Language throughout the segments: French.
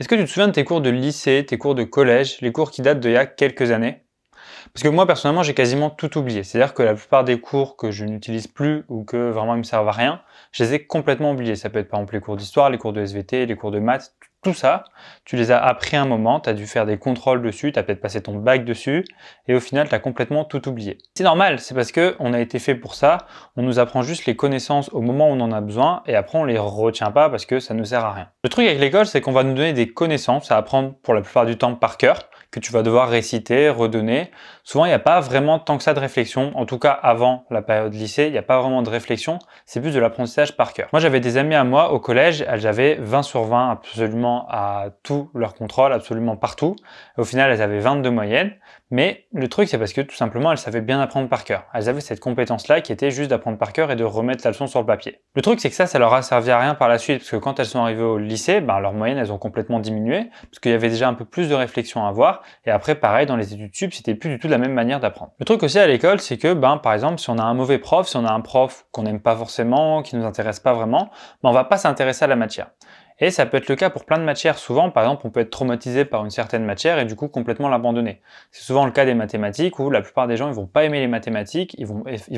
Est-ce que tu te souviens de tes cours de lycée, tes cours de collège, les cours qui datent d'il y a quelques années? Parce que moi, personnellement, j'ai quasiment tout oublié. C'est-à-dire que la plupart des cours que je n'utilise plus ou que vraiment ils me servent à rien, je les ai complètement oubliés. Ça peut être par exemple les cours d'histoire, les cours de SVT, les cours de maths, tout ça. Tu les as appris un moment, tu as dû faire des contrôles dessus, tu as peut-être passé ton bac dessus, et au final, tu as complètement tout oublié. C'est normal, c'est parce que on a été fait pour ça. On nous apprend juste les connaissances au moment où on en a besoin, et après on les retient pas parce que ça ne sert à rien. Le truc avec l'école, c'est qu'on va nous donner des connaissances à apprendre pour la plupart du temps par cœur, que tu vas devoir réciter, redonner. Souvent, il n'y a pas vraiment tant que ça de réflexion. En tout cas, avant la période lycée, il n'y a pas vraiment de réflexion. C'est plus de l'apprentissage par cœur. Moi, j'avais des amis à moi au collège, elles avaient 20 sur 20 absolument à tout leur contrôle, absolument partout. Et au final, elles avaient 22 moyennes. Mais le truc, c'est parce que tout simplement, elles savaient bien apprendre par cœur. Elles avaient cette compétence-là qui était juste d'apprendre par cœur et de remettre la leçon sur le papier. Le truc, c'est que ça leur a servi à rien par la suite, parce que quand elles sont arrivées au lycée, leurs moyennes, elles ont complètement diminué, parce qu'il y avait déjà un peu plus de réflexion à avoir. Et après, pareil, dans les études sup, c'était plus du tout la même manière d'apprendre. Le truc aussi à l'école, c'est que, par exemple, si on a un mauvais prof, si on a un prof qu'on n'aime pas forcément, qui nous intéresse pas vraiment, on va pas s'intéresser à la matière. Et ça peut être le cas pour plein de matières. Souvent, par exemple, on peut être traumatisé par une certaine matière et du coup complètement l'abandonner. C'est souvent le cas des mathématiques où la plupart des gens ils vont pas aimer les mathématiques, ils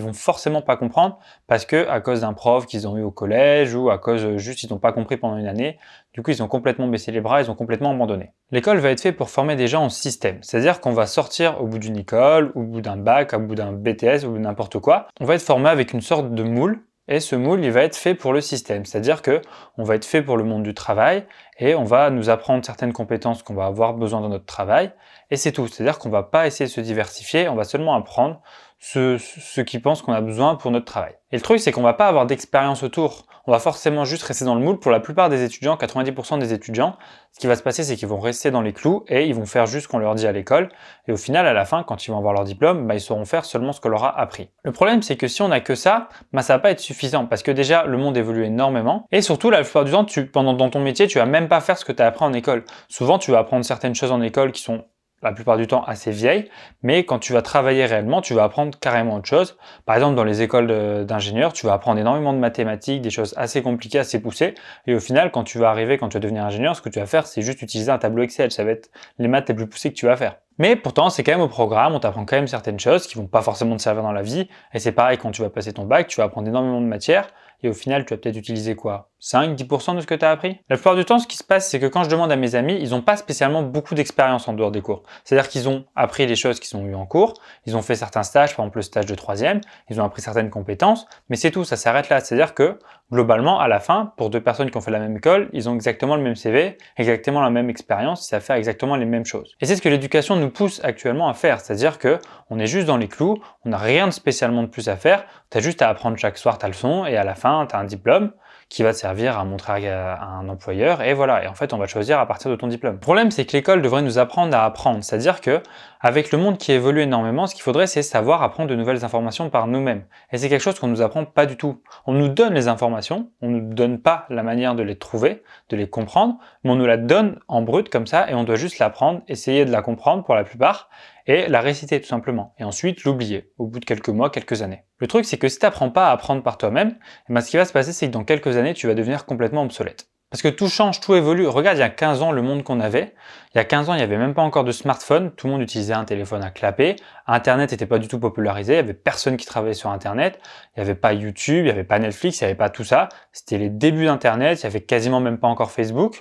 vont forcément pas comprendre parce que à cause d'un prof qu'ils ont eu au collège ou à cause juste ils n'ont pas compris pendant une année, du coup ils ont complètement baissé les bras, ils ont complètement abandonné. L'école va être faite pour former des gens en système, c'est-à-dire qu'on va sortir au bout d'une école, au bout d'un bac, au bout d'un BTS, au bout de n'importe quoi. On va être formé avec une sorte de moule. Et ce moule, il va être fait pour le système, c'est-à-dire que on va être fait pour le monde du travail et on va nous apprendre certaines compétences qu'on va avoir besoin dans notre travail et c'est tout. C'est-à-dire qu'on va pas essayer de se diversifier, on va seulement apprendre ce qui pense qu'on a besoin pour notre travail. Et le truc, c'est qu'on va pas avoir d'expérience autour. On va forcément juste rester dans le moule. Pour la plupart des étudiants, 90% des étudiants, ce qui va se passer, c'est qu'ils vont rester dans les clous et ils vont faire juste ce qu'on leur dit à l'école. Et au final, à la fin, quand ils vont avoir leur diplôme, ils sauront faire seulement ce qu'on leur a appris. Le problème, c'est que si on n'a que ça, ça va pas être suffisant parce que déjà, le monde évolue énormément. Et surtout, la plupart du temps, dans ton métier, tu vas même pas faire ce que tu as appris en école. Souvent, tu vas apprendre certaines choses en école qui sont la plupart du temps assez vieilles, mais quand tu vas travailler réellement, tu vas apprendre carrément autre chose. Par exemple, dans les écoles d'ingénieurs, tu vas apprendre énormément de mathématiques, des choses assez compliquées, assez poussées, et au final, quand tu vas devenir ingénieur, ce que tu vas faire, c'est juste utiliser un tableau Excel. Ça va être les maths les plus poussées que tu vas faire. Mais pourtant, c'est quand même au programme, on t'apprend quand même certaines choses qui vont pas forcément te servir dans la vie, et c'est pareil quand tu vas passer ton bac, tu vas apprendre énormément de matières, et au final, tu vas peut-être utiliser quoi? 5-10% de ce que tu as appris? La plupart du temps, ce qui se passe, c'est que quand je demande à mes amis, ils n'ont pas spécialement beaucoup d'expérience en dehors des cours. C'est-à-dire qu'ils ont appris les choses qu'ils ont eues en cours, ils ont fait certains stages, par exemple le stage de troisième, ils ont appris certaines compétences, mais c'est tout, ça s'arrête là. C'est-à-dire que, globalement, à la fin, pour deux personnes qui ont fait la même école, ils ont exactement le même CV, exactement la même expérience, ils savent faire exactement les mêmes choses. Et c'est ce que l'éducation nous pousse actuellement à faire, c'est-à-dire que on est juste dans les clous, on n'a rien de spécialement de plus à faire, tu as juste à apprendre chaque soir ta leçon, et à la fin, tu as un diplôme, qui va te servir à montrer à un employeur et voilà. Et en fait, on va choisir à partir de ton diplôme. Le problème, c'est que l'école devrait nous apprendre à apprendre. C'est-à-dire que avec le monde qui évolue énormément, ce qu'il faudrait, c'est savoir apprendre de nouvelles informations par nous-mêmes. Et c'est quelque chose qu'on nous apprend pas du tout. On nous donne les informations, on nous donne pas la manière de les trouver, de les comprendre, mais on nous la donne en brut comme ça et on doit juste l'apprendre, essayer de la comprendre pour la plupart et la réciter tout simplement. Et ensuite l'oublier au bout de quelques mois, quelques années. Le truc, c'est que si tu n'apprends pas à apprendre par toi-même, ce qui va se passer, c'est que dans quelques années, tu vas devenir complètement obsolète. Parce que tout change, tout évolue. Regarde, il y a 15 ans, le monde qu'on avait. Il y a 15 ans, il n'y avait même pas encore de smartphone. Tout le monde utilisait un téléphone à clapper. Internet n'était pas du tout popularisé. Il n'y avait personne qui travaillait sur Internet. Il n'y avait pas YouTube, il n'y avait pas Netflix, il n'y avait pas tout ça. C'était les débuts d'Internet. Il n'y avait quasiment même pas encore Facebook.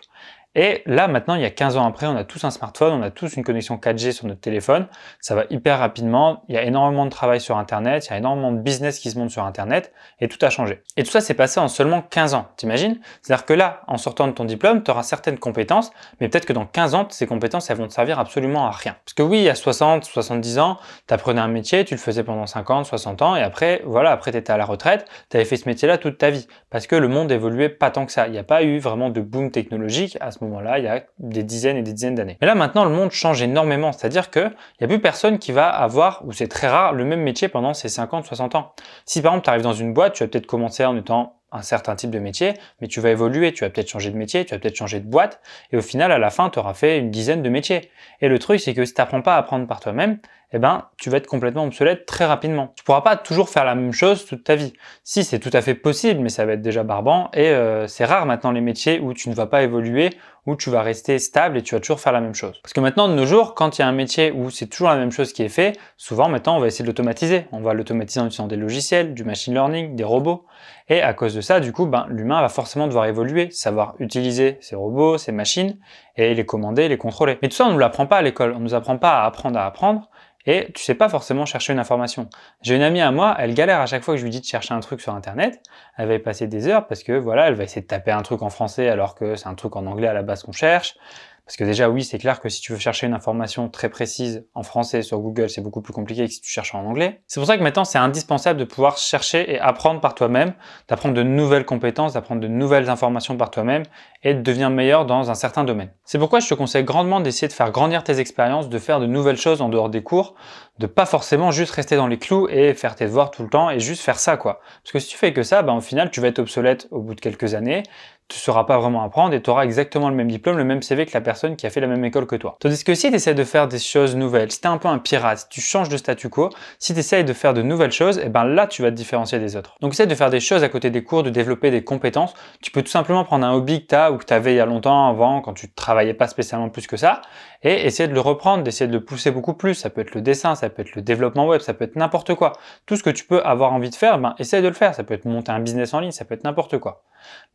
Et là, maintenant, il y a 15 ans après, on a tous un smartphone, on a tous une connexion 4G sur notre téléphone. Ça va hyper rapidement. Il y a énormément de travail sur Internet, il y a énormément de business qui se monte sur Internet et tout a changé. Et tout ça s'est passé en seulement 15 ans, t'imagines? C'est-à-dire que là, en sortant de ton diplôme, tu auras certaines compétences, mais peut-être que dans 15 ans, ces compétences, elles vont te servir absolument à rien. Parce que oui, il y a 60, 70 ans, tu apprenais un métier, tu le faisais pendant 50, 60 ans et après, voilà, après tu étais à la retraite, tu avais fait ce métier-là toute ta vie. Parce que le monde évoluait pas tant que ça. Il n'y a pas eu vraiment de boom technologique à ce moment-là, il y a des dizaines et des dizaines d'années. Mais là maintenant, le monde change énormément, c'est-à-dire qu'il n'y a plus personne qui va avoir, ou c'est très rare, le même métier pendant ses 50, 60 ans. Si par exemple tu arrives dans une boîte, tu vas peut-être commencer en étant un certain type de métier, mais tu vas évoluer, tu vas peut-être changer de métier, tu vas peut-être changer de boîte, et au final, à la fin, tu auras fait une dizaine de métiers. Et le truc, c'est que si tu n'apprends pas à apprendre par toi-même, eh ben, tu vas être complètement obsolète très rapidement. Tu pourras pas toujours faire la même chose toute ta vie. Si, c'est tout à fait possible, mais ça va être déjà barbant et c'est rare maintenant les métiers où tu ne vas pas évoluer, où tu vas rester stable et tu vas toujours faire la même chose. Parce que maintenant, de nos jours, quand il y a un métier où c'est toujours la même chose qui est fait, souvent maintenant, on va essayer de l'automatiser. On va l'automatiser en utilisant des logiciels, du machine learning, des robots. Et à cause de ça, du coup, l'humain va forcément devoir évoluer, savoir utiliser ces robots, ces machines, et les commander, les contrôler. Mais tout ça, on ne nous l'apprend pas à l'école. On ne nous apprend pas à apprendre. Et tu sais pas forcément chercher une information. J'ai une amie à moi, elle galère à chaque fois que je lui dis de chercher un truc sur internet. Elle va y passer des heures parce que voilà, elle va essayer de taper un truc en français alors que c'est un truc en anglais à la base qu'on cherche. Parce que déjà, oui, c'est clair que si tu veux chercher une information très précise en français sur Google, c'est beaucoup plus compliqué que si tu cherches en anglais. C'est pour ça que maintenant, c'est indispensable de pouvoir chercher et apprendre par toi-même, d'apprendre de nouvelles compétences, d'apprendre de nouvelles informations par toi-même et de devenir meilleur dans un certain domaine. C'est pourquoi je te conseille grandement d'essayer de faire grandir tes expériences, de faire de nouvelles choses en dehors des cours, de pas forcément juste rester dans les clous et faire tes devoirs tout le temps et juste faire ça, quoi. Parce que si tu fais que ça, au final, tu vas être obsolète au bout de quelques années, tu ne sauras pas vraiment apprendre et tu auras exactement le même diplôme, le même CV que la personne qui a fait la même école que toi. Tandis que si tu essaies de faire des choses nouvelles, si tu es un peu un pirate, si tu changes de statu quo, si tu essaies de faire de nouvelles choses, et là tu vas te différencier des autres. Donc essaie de faire des choses à côté des cours, de développer des compétences. Tu peux tout simplement prendre un hobby que tu as ou que tu avais il y a longtemps avant, quand tu ne travaillais pas spécialement plus que ça, et essayer de le reprendre, d'essayer de le pousser beaucoup plus. Ça peut être le dessin, ça peut être le développement web, ça peut être n'importe quoi. Tout ce que tu peux avoir envie de faire, essaie de le faire. Ça peut être monter un business en ligne, ça peut être n'importe quoi.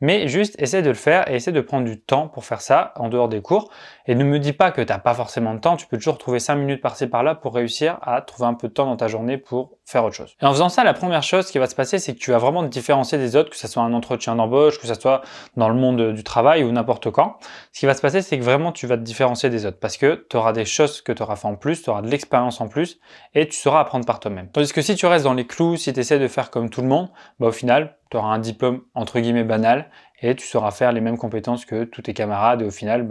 Mais juste essaie de le faire et essaie de prendre du temps pour faire ça en dehors des cours. Et ne me dis pas que tu n'as pas forcément de temps, tu peux toujours trouver 5 minutes par-ci par-là pour réussir à trouver un peu de temps dans ta journée pour faire autre chose. Et en faisant ça, la première chose qui va se passer, c'est que tu vas vraiment te différencier des autres, que ce soit un entretien d'embauche, que ce soit dans le monde du travail ou n'importe quand. Ce qui va se passer, c'est que vraiment tu vas te différencier des autres parce que tu auras des choses que tu auras fait en plus, tu auras de l'expérience en plus et tu sauras apprendre par toi-même. Tandis que si tu restes dans les clous, si tu essaies de faire comme tout le monde, au final, tu auras un diplôme entre guillemets banal et tu sauras faire les mêmes compétences que tous tes camarades et au final,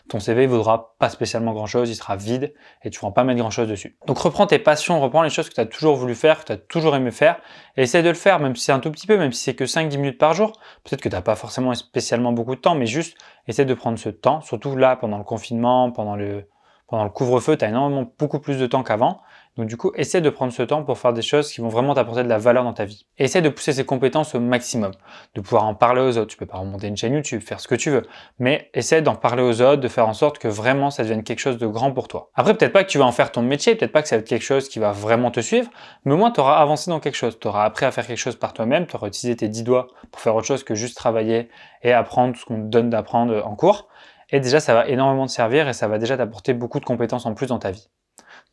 ton CV vaudra pas spécialement grand chose, il sera vide et tu ne pourras pas mettre grand chose dessus. Donc reprends tes passions, reprends les choses que tu as toujours voulu faire, que tu as toujours aimé faire et essaie de le faire, même si c'est un tout petit peu, même si c'est que 5-10 minutes par jour. Peut-être que tu n'as pas forcément spécialement beaucoup de temps, mais juste essaie de prendre ce temps, surtout là pendant le confinement, pendant le couvre-feu, tu as énormément beaucoup plus de temps qu'avant. Donc du coup, essaie de prendre ce temps pour faire des choses qui vont vraiment t'apporter de la valeur dans ta vie. Et essaie de pousser ces compétences au maximum, de pouvoir en parler aux autres. Tu peux pas remonter une chaîne YouTube, faire ce que tu veux, mais essaie d'en parler aux autres, de faire en sorte que vraiment ça devienne quelque chose de grand pour toi. Après, peut-être pas que tu vas en faire ton métier, peut-être pas que ça va être quelque chose qui va vraiment te suivre, mais au moins tu auras avancé dans quelque chose. Tu auras appris à faire quelque chose par toi-même, tu auras utilisé tes 10 doigts pour faire autre chose que juste travailler et apprendre ce qu'on te donne d'apprendre en cours. Et déjà, ça va énormément te servir et ça va déjà t'apporter beaucoup de compétences en plus dans ta vie.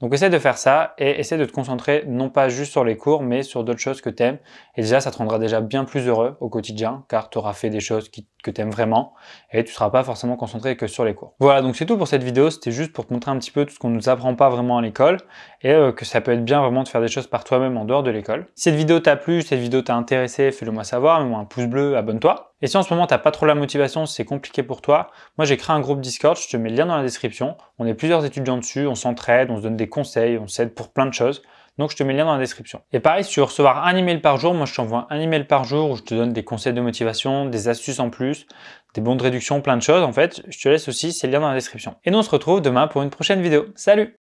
Donc essaie de faire ça et essaie de te concentrer non pas juste sur les cours mais sur d'autres choses que tu aimes. Et déjà ça te rendra déjà bien plus heureux au quotidien car tu auras fait des choses que tu aimes vraiment et tu ne seras pas forcément concentré que sur les cours. Voilà, donc c'est tout pour cette vidéo, c'était juste pour te montrer un petit peu tout ce qu'on ne nous apprend pas vraiment à l'école et que ça peut être bien vraiment de faire des choses par toi-même en dehors de l'école. Si cette vidéo t'a plu, si cette vidéo t'a intéressé, fais-le moi savoir, mets-moi un pouce bleu, abonne-toi. Et si en ce moment t'as pas trop la motivation, c'est compliqué pour toi, moi j'ai créé un groupe Discord, je te mets le lien dans la description. On est plusieurs étudiants dessus, on s'entraide, on se donne des conseils, on s'aide pour plein de choses. Donc je te mets le lien dans la description. Et pareil, si tu veux recevoir un email par jour, moi je t'envoie un email par jour où je te donne des conseils de motivation, des astuces en plus, des bons de réduction, plein de choses en fait. Je te laisse aussi, c'est le lien dans la description. Et nous on se retrouve demain pour une prochaine vidéo. Salut!